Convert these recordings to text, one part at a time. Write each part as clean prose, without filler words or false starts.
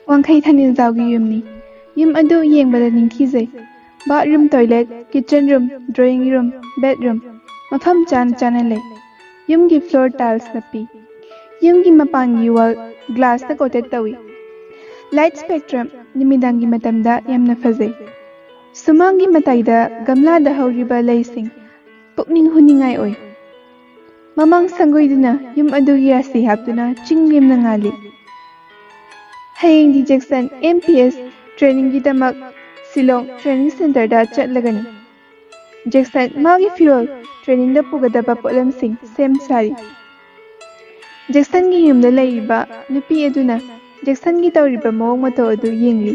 Wangkai thanil zawgi yumni. Yum adu yengbada ningthizai. Bathroom, toilet, kitchen room, drawing room, bedroom. Mafam chana lay. Yumgi floor tiles napi. Yumgi mapangi wall glass na coated tawi. Light spectrum nimidangi matamda yamna fazai. Sumangi mataida gamla da hauriba laysing. Pukning huningai oi. Mamang sangoiduna yum adu yasi haptuna chinglim na ngali. Haying di Jackson MPS training ki tamak Silong Training Center da chatlagani. Jackson magi fuel training da pugadaba polam sing sem sari. Jackson gi yumda laiba nupi aduna Jackson gi tawriba mawang mato adu yengli.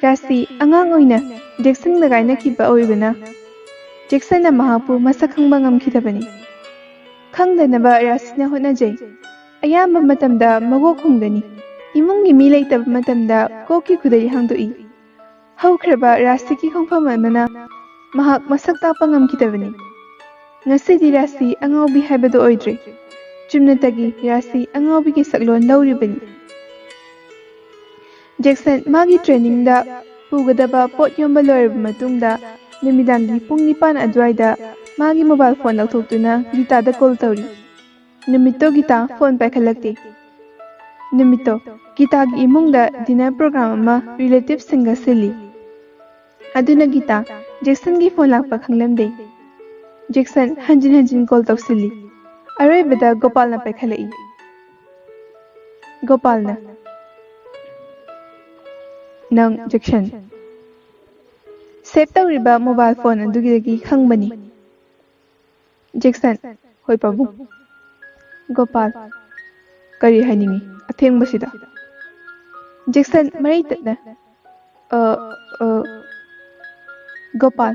Rasi angang oina Jackson da gaina kiba oibana. Jackson na mahapu masakhang bangam kitabani. Khangdanaba rasi na honajay. Ayamba matamda magok hungdani. Imungi milay tab matamda koki kudai hangdoi. Haukraba rasi ki khongfam amana mahak masak tapangam kitabani. Ngasidi rasi angawbi haibado oidre. Chumnatagi rasi angawbi ki saklon lauribani. Jackson magi training da pugadaba pot yomba loirab matungda numidangi pung nipan adwaida magi mobile phone lauthoktuna Gita da call tauri. Numito Gita phone paikhalakti. Numito Gita gi imungda dinner program ama relatives singa sili. Aduna Gita Jackson gi phone lakpa khanglamde. Jackson hanjin call tawsili. Aroibada Gopal na paikhalai. Gopal na Nang Jackson Save tawriba mobile phone adugidagi khangbani. Jackson Hoi pabu. Gopal Kari haningi atheng basida. Jackson marai tatna Gopal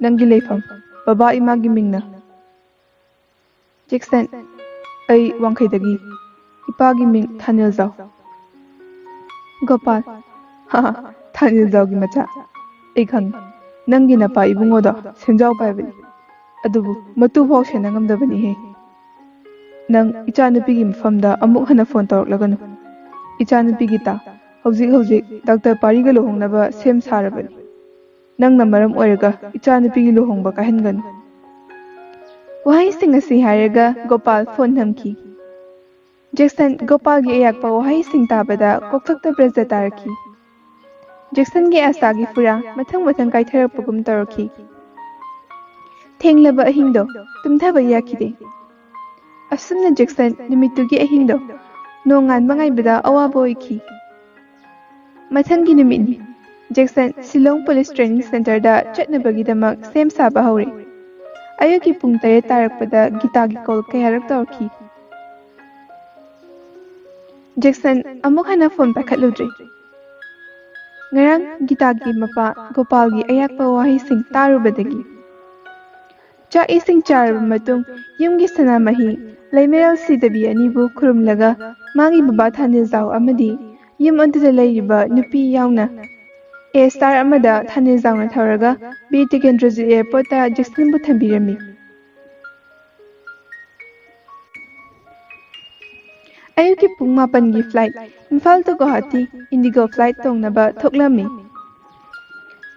Nangi leifam baba imagi mingna. Jackson Ai wangkhaidagi ipagi ming Thanil Zau. Gopal Ha Thanil Zau gi macha ai khang nangi na pa ibungoda senjau paibani. Adubu matu phok sena ngamdabani he. Nang ichanupi gi mafamda amuk hana phone tawraklaganu. Ichanupi Gita hojik Dr. Pariga lohongnaba sem sarabani. Nang na maram oiraga ichanupi gi lohongba kahinganu. Wahai sing asi haraga Gopal phone namki. Jackson Gopal gi ayakpa wahai sing tabada kokthakta brajda taraki. Jackson gi asa gi fura mathang kaitharapagum taraki. Thenglaba ahingdo tumthaba yakide. Asumna Jackson numitugi ahingdo nongan mangaibada awaba oiki. Mathangi numidni Jackson Silong Police Training Center da chatnabagidamak sem saba haure. Ayuki pung 3 tarakpada Gita gi call kayarak tawki. Jackson amuk hana phone pakhatludre. Ngarang Gita gi mapa Gopal gi ayakpa wahi sing tarubadagi. Cha ising charab matung yumgi sanamahi Laimeral sidabi anibu kurumlaga magi baba Thanil Zau amadi yum antuda layriba nupi yauna. A star amada Thanil Zau na thawraga B. Tikendraji Airport ta Jackson bu thambirami. Ayuki pung 8 gi flight Imphal to Guwahati Indigo flight tongnaba thoklami.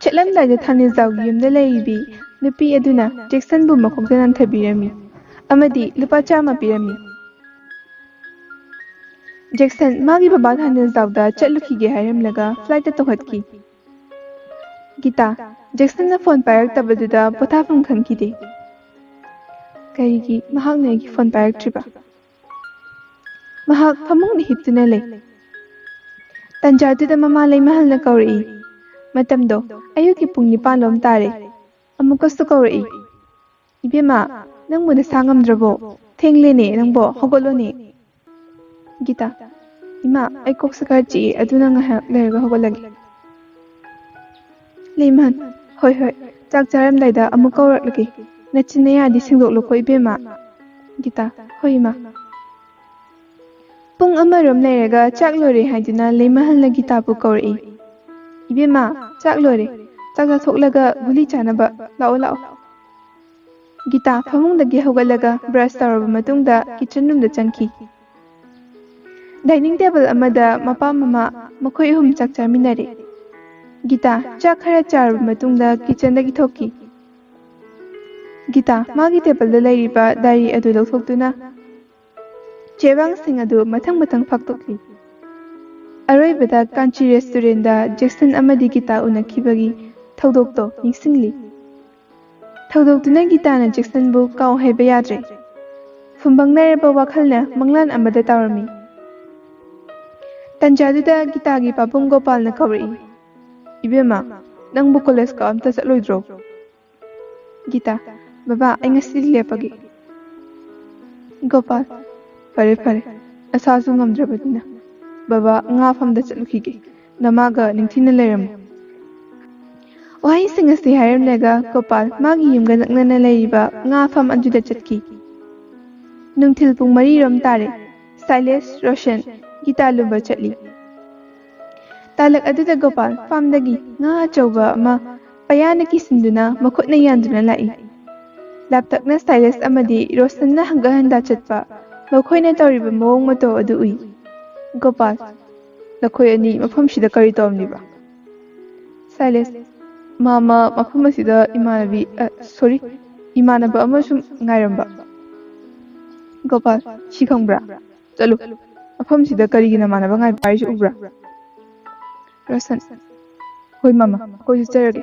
Chatlamdai da Thanil Zau gi yumda layribi nupi aduna Jackson bu makhokdanan thabirami. Amadi lupa chama pirami. Jackson magi baba Thanil Zau da chatlukhige hairamlaga flight ta tohatki. Gita Jackson na phone payak tabaduda pothafam khangkide. Karigi mahak na gi phone payak triba. Mahak phamung ni hiptuna lay. Tanjatuda mama lay mahal na kauri. Matamdo ayuki pung 9 lom tare. Amukastu kauri. Ibema nang mo nasangam drabo. Thenglene nangbo hogolone. Gita Ima ay kok sakarchi aduna nga lerga hogolagi. Layman Hoi chak charamdaida amuk kawraklagi. Nachinaya di singdoklo ko ibema. Gita Hoi ma. Pung amarom lerga chak lore haiduna laymahan na Gita bu kawrai. Ibema chak lore Chaka thoklaga guli chanaba lao lao. Gita famungdagi hogalaga brush taraba matungda kitchen room da changki. Dining table amada mapa mama makhoi hum chak chaminare. Gita chak khara charaba matungda kitchen dagi thoki. Gita magi table da lairiba dari adu lawthoktuna chebang sing adu mathang mathang phaktokli. Aroibada Kanchi restaurant da Jackson amadi Gita unakhibagi thodokto ningsingli. Thodokduna Gita na Jackson bu kaw haiba yadre. Fumbangnareba wakhalna manglan amada tawrami. Tanjaduda Gita gi papung Gopal na kawri. Ibema, nang bu college ka amta chatloidro. Gita, baba ay ngasi lepagi. Gopal, pare pare, asasu ngamdrabadina. Baba nga famda chatlukige, namaga ningthina layram. Wahi singasi hayram lega Gopal magi yumga naknana layriba nga fam aduda chatki. Nungthil pung mari ram tare, Silas, Roshan, Gita lumba chatli. Talak aduda Gopal famdagi nga achouba ama payana kisinduna makhutna yanduna lai. Laptak na Silas amadi Roshan na hanggahan da chatpa, makhoina tawriba mawong mato adu ui. Gopal, nakoy ani mafam sida kari tomniba. Silas, mama mafam sida imanaba amasum ngairamba. Gopal, shikangbra. Chalo, mafam sida kari gina manaba ngai parish ubra. Rasan, hoy mama, koy charage.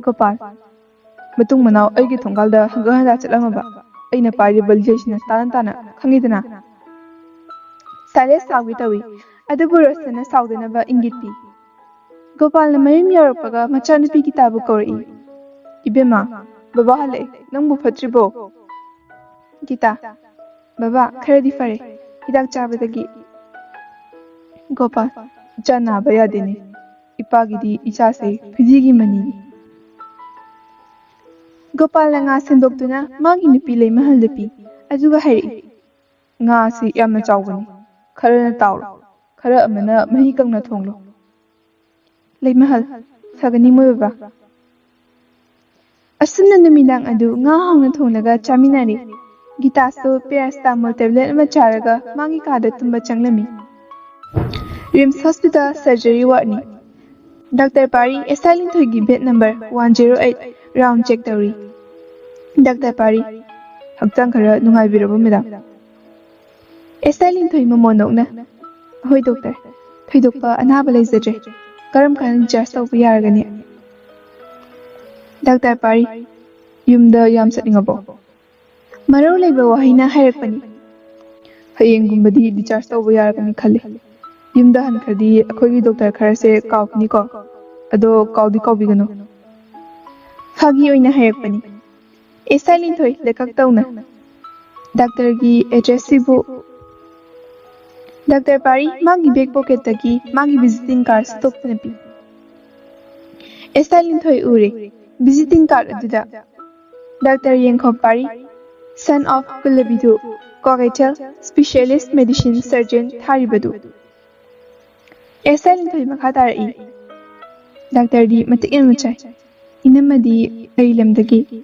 Gopal, matung manao aigi thonggalda hanggahan da chatlamaba. Aina pari baljeshina tana khangidana. Silas sawi tawi, adabu Rosana saudanaba ingiti. Gopal na mayim yaropaga machanupi kitabu kori. Ibema, baba hale, nang bufatribo. Gita, baba kharadi fare, hidak chabadagi. Gopal, jana bayadini, ipagidi ichase phijigi manini. Gopal na nga sendoktuna magi nupi lay mahal dapi, aduga hari. Nga si yamna chawbani. Khara na tawro, khara amana mahi kangna thonglo. Lay mahal, sagani mo baba. Asumna numidang adu nga hangna thonglaga chaminari. Gita so paracetamol tablet ama charaga magi kada tumba changlami. Rims Hospital Surgery Warini. Dr. Pari Esalin Thoigi bed number 108 round check tawri. Dr. Pari, hakchang khara nungai birabo madam. Esalin thoi mamonokna. Hoi doctor, thoi dokpa anaba laizadre. Karam kan charge tawpa yaragani. Dr. Pari, yumda yam satningabo. Maro laiba wahina hairakpani. Hayengumbadi discharge tawpa yaragani khalle. Yumda hankhadi akhoigi doctor kharase kawkni ko. Ado kawdi kawbigano. Fagi oina hairakpani. Esalin thoi lekak tawna. Doctor gi address sibu Dr. Pari, magi back pocket taki, magi visiting card stock tanapi. Estalin thoi ure, visiting card aduda. Dr. Yengkho Pari, son of Kulabidu, cognitive specialist medicine surgeon Tharibadu. Estalin thoi makhatari. Dr. D matikin muchai. Inamadi arilamdagi.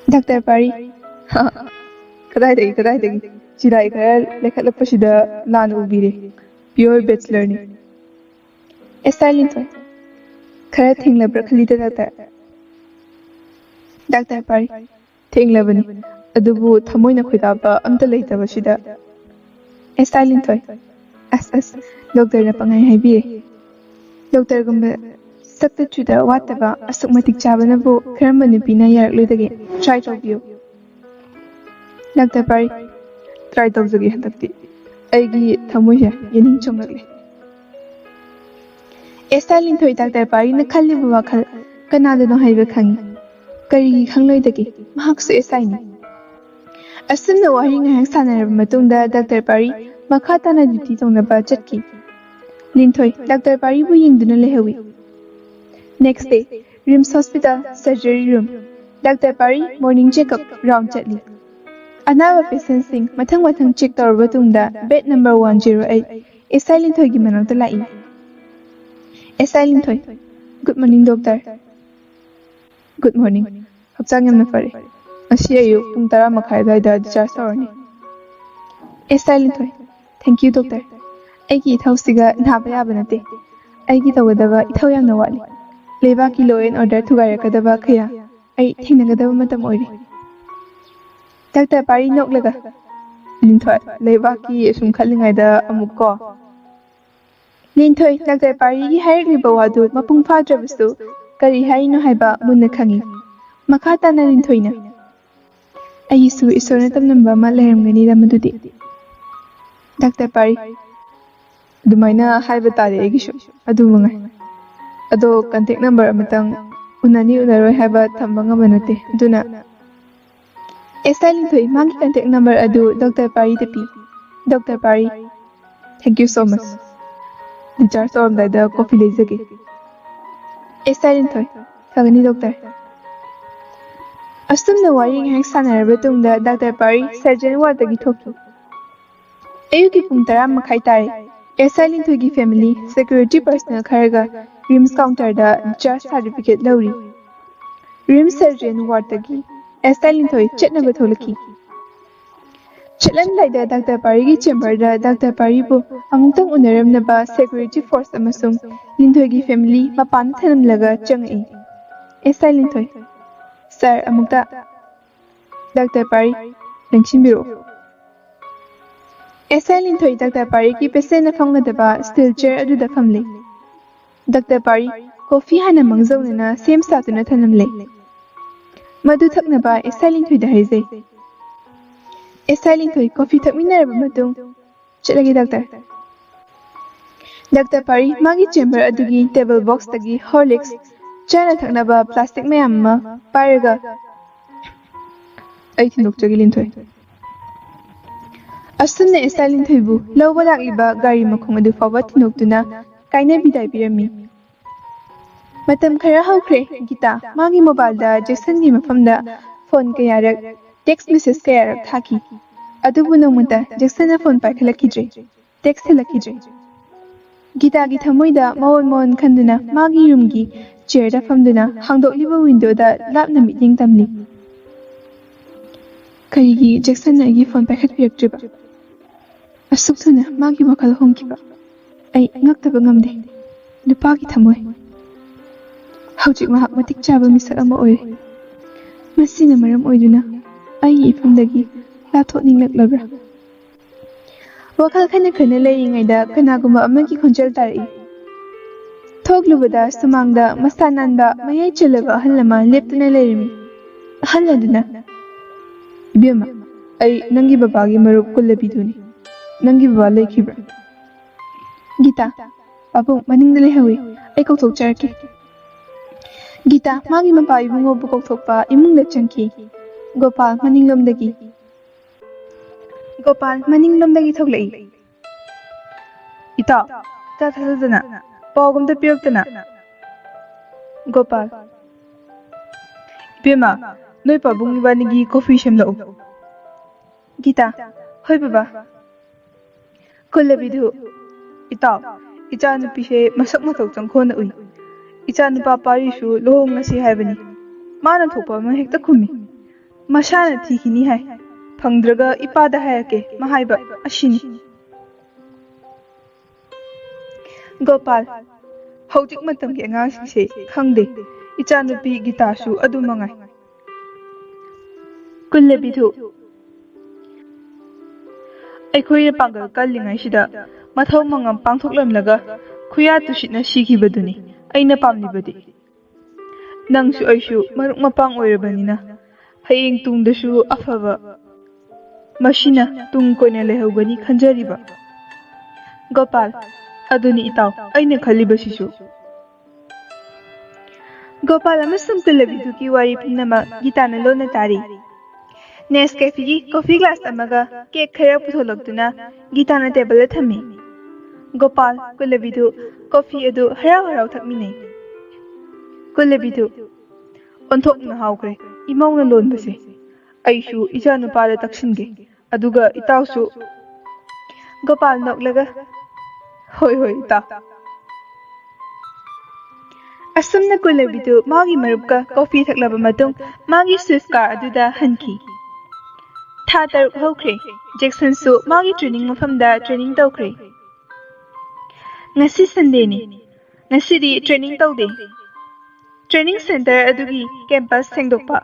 Dr. Pari, kadai. Chirai khayal lekhat lapashida lan ubire pure bachelor ni Estalin thoi khara thingla brakhalida Dr. Pari thingla bani adubu thamoina khoidaba amta leitaba shida Estalin thoi as doctor na pangai haibire doctor gumba sakta chuda wataba asukmatik chabana bu kharamba nupina yarakloidage try tawbiyo Dr. Pari try tawjagi handakti aigi thamoya yening chonglakle Estalin thoi Dr. Pari na khalli bu wakhal kanada no haiba khangi kari khangloidagi mahaksu esaini asumna wahi ngahak sanarab matungda Dr. Pari makhata na duty tongnaba chatki linthoi Dr. Pari bu yingduna lehawi next day Rims Hospital surgery room Dr. Pari morning checkup round chatli Another patient sing mathang check tawraba tungda bed number 108 Esalin thoigi manakta lai SI Linthoi. Good morning, doctor. Good morning. Hapchang yamna fare. Asi ayu pung 10 makhai daida discharge tawrani. SI Linthoi. Thank you, doctor. Aigi ithausiga naba yaba nate. Aigi tawgadaba ithau yamna wali. Leba ki law and order thugarakadaba khaya. Ai thingnagadaba matam oiri. Doctor Pari noklaga. Linthoi. Leba ki sum khalingaida amukko. Linthoi, Dr. Pari ki hairikliba wadu mapung fadrabasu kari haino haiba munna khangi. Makha tana Linthoina. Ayisu isorna tamnamba ma leramgani da madudi. Dr. Pari. Dumaina haiba tare agishu. Adu mangai. Ado contact number amatang unani unaroi haiba thamba ngabanate. Duna. Esa Linthoi, magi contact number adu Dr. Pari tapi. Dr. Pari. Thank you so much. Discharge tawamdaida coffee leizage. SI Linthoi. Fagani doctor. Astumna wari ngahak sanaraba tungda Dr. Pari surgeon ward dagi thoki. Ayuki pung 10 makhai tare. SI Linthoi gi family security personnel kharaga RIMS counter da discharge certificate lauri. RIMS surgeon ward dagi SI Linthoi chetnaba tholaki. Chetlan laida Dr. Pari gi chamber da Dr. Pari bu amungtang unaramnaba security force amasung Linthoi gi family mapan thanamlaga changai. SI Linthoi. Sir amukta Dr. Pari langchimbiro. SI Linthoi Dr. Pari ki patient na famgadaba steel chair aduda famle. Dr. Pari coffee hana mangzawnana same satuna thanamle. Madu thaknaba SI Linthoi da haizai. SI Linthoi coffee thakminaraba matung chetlagi doctor. Dr. Pari magi chamber adugi table box tagi Horlicks chana thaknaba plastic mayam ma paraga ai thinokchagi Linthoi. Asumna SI Linthoi bu lawba lakliba gari makhong adu fawa thinoktuna kaina bidai pirami. Matam khara hawkhre Gita magi mobile da Jackson gi mafamda phone kayarak text message kayarak thaki. Adubu nongmata Jackson na phone paikhalakidre. Text halakidre. Gita gi thamoida mawon khanduna magi room gi chair da famduna hangdokliba window da lapna meeting tamli. Karigi Jackson na gi phone paikhatpiraktriba. Asuk thuna magi wakal hongkiba. Ai ngaktaba ngamde. Nupa gi thamoi. Hawjik mahak matik chaba misak ama oire. Masina maram oiduna ai ifamdagi lathotninglaklabra. Wakal khana leiringaida kanaguma amagi khonjal tarai. Thoglubada sumangda masananda mayai chalaga ahalama leptuna leirimi. Ahaladuna. Ibema, ai nangi babagi marup kullabiduni. Nangi baba laikhibra. Gita, babu maningda lehawi. Ai kauthok charake. Gita, magi mapa ibungo bu kauthokpa imungda changki. Gopal maninglomdagi. Gopal maninglomdagi thoglai. Ita, ta thadana. Pawgumda piyoktana. Gopal. Ibema, noi pabung ibanigi coffee shamlau. Gita, hoy baba. Kullabidhu. Ita, icha nupishe masak matok changkhona ui. Icha nupa parishu lohong ngasi haibani. Mana thokpa ma hekta khumi. Masana thikini hai. Phangdraga ipada hayake mahaiba ashini. Gopal. Hawjik matamgi angangsingse khangde. Icha nupi Gitashu adu mangai. Kullabidhu. Aikhoi pangal kallingai sida mathau mangam pangthoklamlaga khuya tushitna sikhibaduni aina pamlibadi. Nangsu aishu maruk mapang oirabanina hayeng tungdashu afaba mashina tung koina lehawgani khanjariba. Gopal aduni itaw aina khalibasishu. Gopal amasung Kullabidhu ki wari pinama Gitana lona tari. Nescafe gi coffee glass amaga cake khara putholokduna Gitana table thami. Gopal Kullabidhu coffee adu harau thakminai. Kullabidhu onthok na hawkre imauna lonbase aishu icha nupala taksinge aduga itawsu. Gopal noklaga hoi ita. Asumna kulabidu magi marupka coffee thaklaba matung magi swift car aduda hanki. Tha taruk hokre, Jackson su magi training mafamda training tawkre. Ngasi Sunday ni, ngasi di training tawde. Training center adugi campus sengdokpa,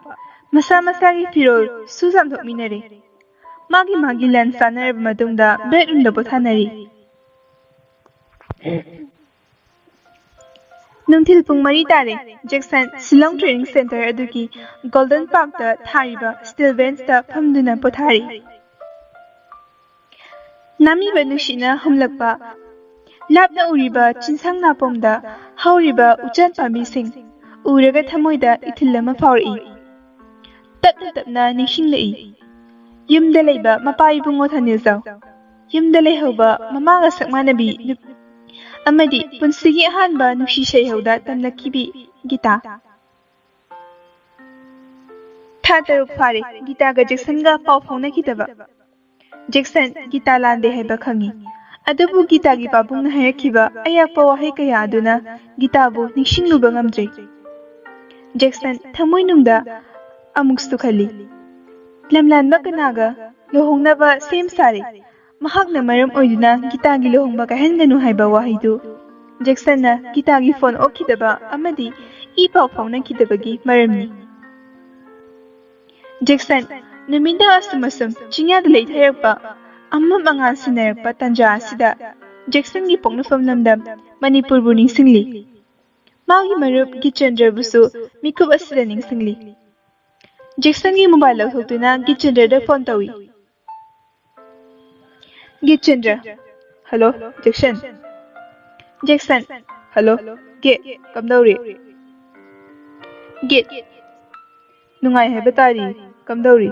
masa-masagi firol susam thokminare. Magi lunch sanaraba matungda bedroom da pothanari. Nungthil pung mari tare, Jackson Shillong Training Center adugi Golden Park da thariba steel bench da phamduna pothari. Nami ba nushina humlakpa lapna uriba chinsang napomda hauriba uchan pambi sing uraga thamoida ithilama fauri. Tapna ningsinglai. Yumda leiba mapai bungo thanilzaw. Yumda leihoba mamaga sakmanabi amadi punsigi ahanba nushi shayhauda tamnakibi Gita. Tha taruk fare Gita ga Jackson ga paw faunakidaba. Jackson Gita lande haiba khangi. Adubu Gita gi pabung na hayakhiba ayakpa wahai kaya aduna Gita bu ningsinluba ngamdre. Jackson thamoinungda amukstu khali. Lamlanba kanaga lohongnaba sem sare. Mahakna maram oiduna Gita gi lohongba kahenganu haiba wahidu. Jackson na Gita gi phone okidaba amadi ipaw faunakidabagi maramni. Jackson numinda asumasum chinyada leithayakpa amma mangan sinarakpa tanja asida Jackson gi poknafam namdam Manipur bu ningsingli. Magi marup Gichendra busu mikup asida ningsingli. Jackson gi mobile lawthoktuna Gichendra da phone tawi. Gichendra. Hello, Jackson. Jackson. Hello. Get. Kamdauri. Get. Nungai haiba tari. Kamdauri.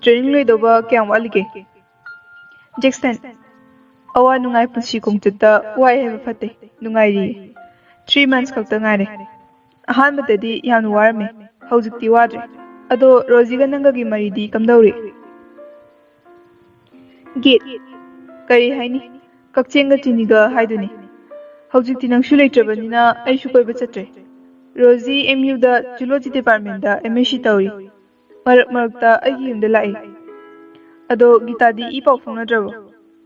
Training loidoba kyam walige. Jackson. Awa nungai punsi kongchutta wai haiba fate. Nungai ri. 3 months kakta ngare. Ahanbadadi yamnu warame. Haujikti wadre. Ado Roziga nangagi maridi kamdauri. Gate. Kari haini. Kakchenga chiniga haiduni. Haujikti nangshu leitrabanina aishu koiba chatre. Rosie MU da Zoology Department da MSc tauri. Marakta aigi yumda lai. Ado Gita di ipaw faungadrabo.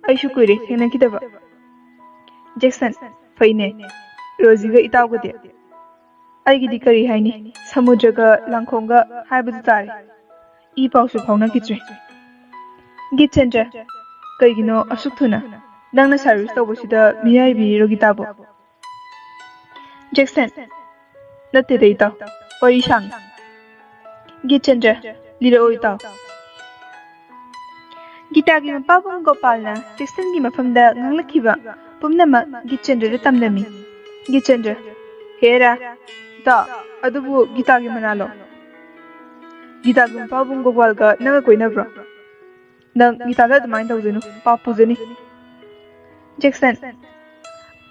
Aishu koire thenakidaba. Jackson. Faine. Rosie ga itawgade. Aigi di kari haini. Samudraga langkhonga haibadu tare. Ipaw su faunakidre. Gichendra. Kaigino asukthuna. Nangna service tawbasida miyai biriro Gitabo. Jackson. Natte de itaw. Wari sang. Gichendra. Lira o itaw. Gita gi mapabung Gopalna Jackson gi mafamda nganglakhiba pumnama Gichendra da tamlami. Gichendra. Hera. Da. Adubu Gita gi manalo. Gita gi mapabung Gopal ga nanga koinabra. Nang Gita da admain tawzenu. Papuzani. Jackson.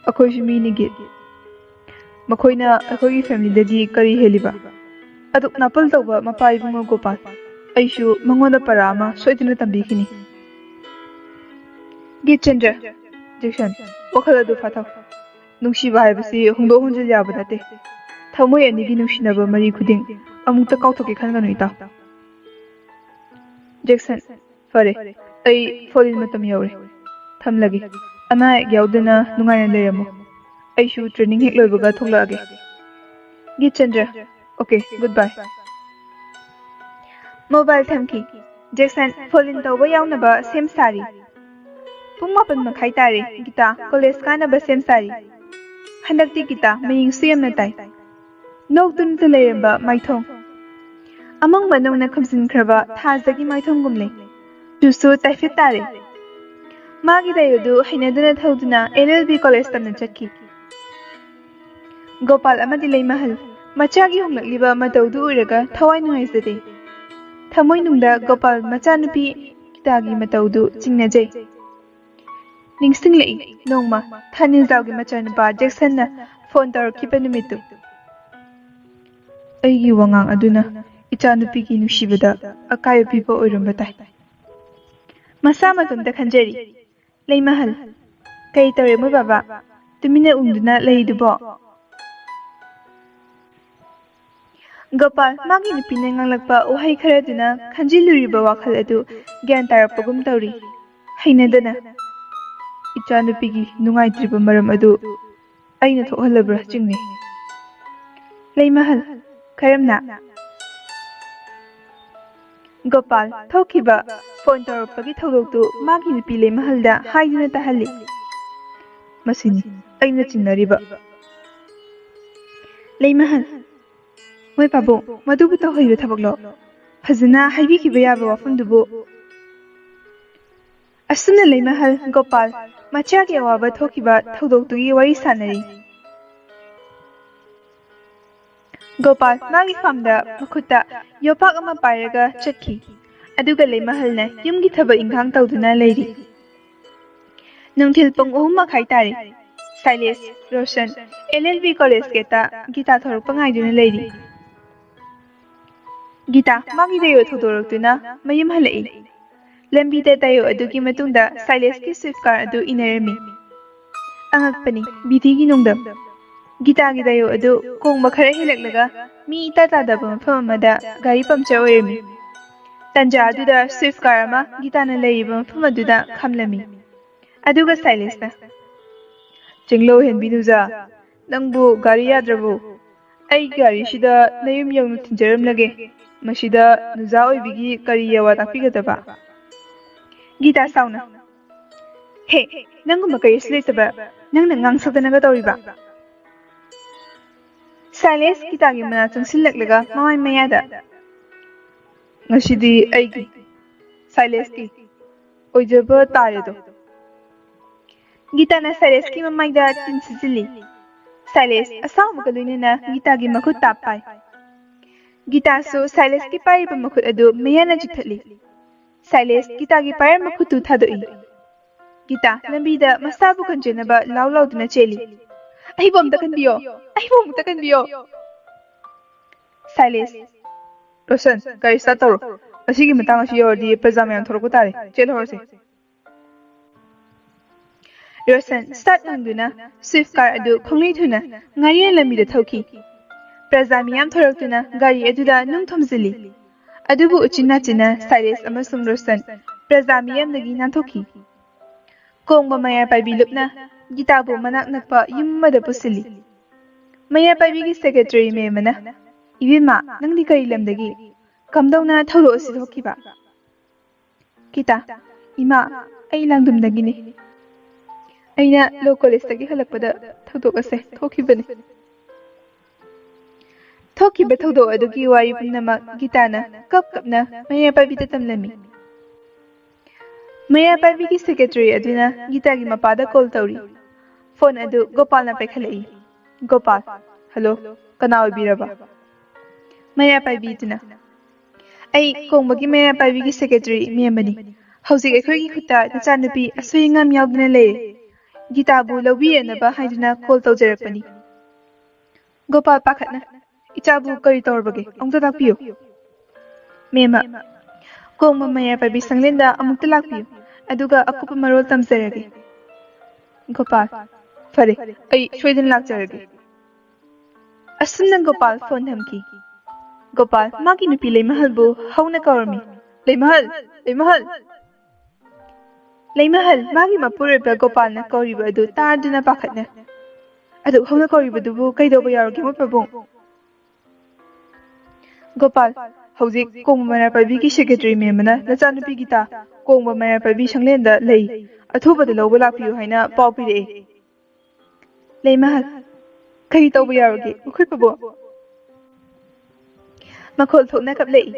Akhoi shimi ni git. Makoina akhoi family dagi kari heliba. Aduk napal tawba mapai bungo Gopal. Aishu mangoda parama soituna tambikini. Gichendra. Jackson. Wakhala du fathaw. Nungsiba haibasi hongdo honjil yaba nate. Thamoi anigi nungsinaba mari khuding amukta kauthoke khanganu itaw. Jackson. Fare. Ai folin matam yaure. Thamlagi. Ana yaudana nungaina leramo. Aishu training hek loibaga thoklage. Gichendra. Okay, goodbye. Mobile thamki. Jackson folin tawba yaunaba sem sari. Pung mapan makhai tare Gita college kanaba sem sari. Handakti Gita maying suyamna tai. Noktun tulayamba maithong. Among manong na khamsin kraba thazagi maithong gumle. Jusu taifit tare. Magi dayodu hainaduna thauduna LLB college tamna chakki. Gopal amadi leimahal machagi honglakliba mataudu uraga thawai nungaisade. Thamoi nungda Gopal machanupi Gitagi mataudu chingnajai. Ningsinglai nongma thanilzawgi machanapa Jackson na phone tawrakiba numitu. Aigi wangang aduna ichanupigi nushibada akayo piba oiramba tai. Masa matumda khanjari. Leimahal. Kay tawre mo baba. Tumina umduna laidubo. Gopal magi nupina nganglakpa wahai kharaduna khanjiluriba wakhal adu gyan tarapagum tawri hainadana icha nupigi nungaitriba maram adu aina thokhalabra chingni leimahal karamna Gopal thokiba phone tarapagi thodoktu magi nupi leimahalda haiduna tahalli masini aina chingnariba leimahal Moi pabo madubu tawhaiba thabaklo fazana haibikiba yaba wafamdubu asuna leimahal Gopal machagi awaba thokiba thodoktugi wari sanari Gopal magi famda makhutta yopak ama pairaga chatki aduga leimahalna yumgi thaba inghang tawduna leiri nungthil pung 3 makhai tari Silas Roshan LLB college geta gita thoruk pangaiduna leiri Gita magi dayo thodoraktuna mayum halai lambida dayo adugi matungda Silas ki swift car adu inarami angakpani bidigi nungdam Gita gi dayo adu kongba khara hilaklaga mi tata da mafam amada gari puncture oirami tanja aduda swift car ama Gita na leiba mafam aduda khamlami aduga Silas na Jinglo henbinuza nangbu gari yadrabu ai gari shida nayum yongnu tinjaram lage Masida nuza oibigi kari yawa takpigadaba Gita sauna He nanguma kari sletaba nangna ngangsakdanaga tawriba Silas Gita gi mana chungsillaklaga mamai mayada Ngashidi Eigi Silas ki oijaba taredo Gita na Silas ki mamaida tinsizili Silas asamu kaluinina Gita gi makut tapai Gita so Silas ki pariba makhut adu mayana jithatli Silas Gita gi parir makhutu thadoi Gita lambida masabu kanjenaba lauduna cheli Ahibom takanbiyo Silas Roshan gari start tawro asigi matang asi yordi prajamayam thorku tare chelhorse Roshan start nangduna swift car adu khonglei thuna ngariya lambida thauki Prazamiyam thoraktuna gari aduda nung thomzili adubu uchina china Silas amasung Roshan Prazamiyam nagi nanthoki Kongba maya paibi lupna Gitabu manak nakpa yummada pusili Maya paibi gi secretary me mana Ibima nangdi kari lamdagi kamdawna thawro asi thokiba Gita ima ai langdumdagini aina law college tagi halakpada thawdok ase thokibani Thokiba thawdok adugi wari pumnamak Gitana kapna maya paibi tamlami Maya paibi gi secretary aduna Gita gi mapada call tawri phone adu Gopal na pekhalai Gopal hello kana oibiraba Maya paibi tuna ai kongbagi Maya paibi gi secretary memani hauzik ekhoi gi khutta nachanupi asuyingam yauduna le Gita bu lawbiyanaba haiduna call tawjarakpani Gopal pakhatna ichabu kari tawrbage ongta takpiyo mema kongma Maya paibi sanglenda amukta lakpiyo aduga akupa marol tamjarage Gopal Fare ai soidan lakjarage Asumna Gopal phone thamki Gopal magi nupi leimahal bu hauna kawrami leimahal magi mapureba Gopal na kawriba adu tarduna pakhatna adu hauna kawriba dubu kaidoba yarage mo pabung Gopal hauzik kongba maya paibi ki secretary memana nachanupi Gita kongba maya paibi sanglenda lei athubada lawba lakpiyo haina paw pire leimahal kari tawba yarage ukhoi pabo makhol thokna kap lei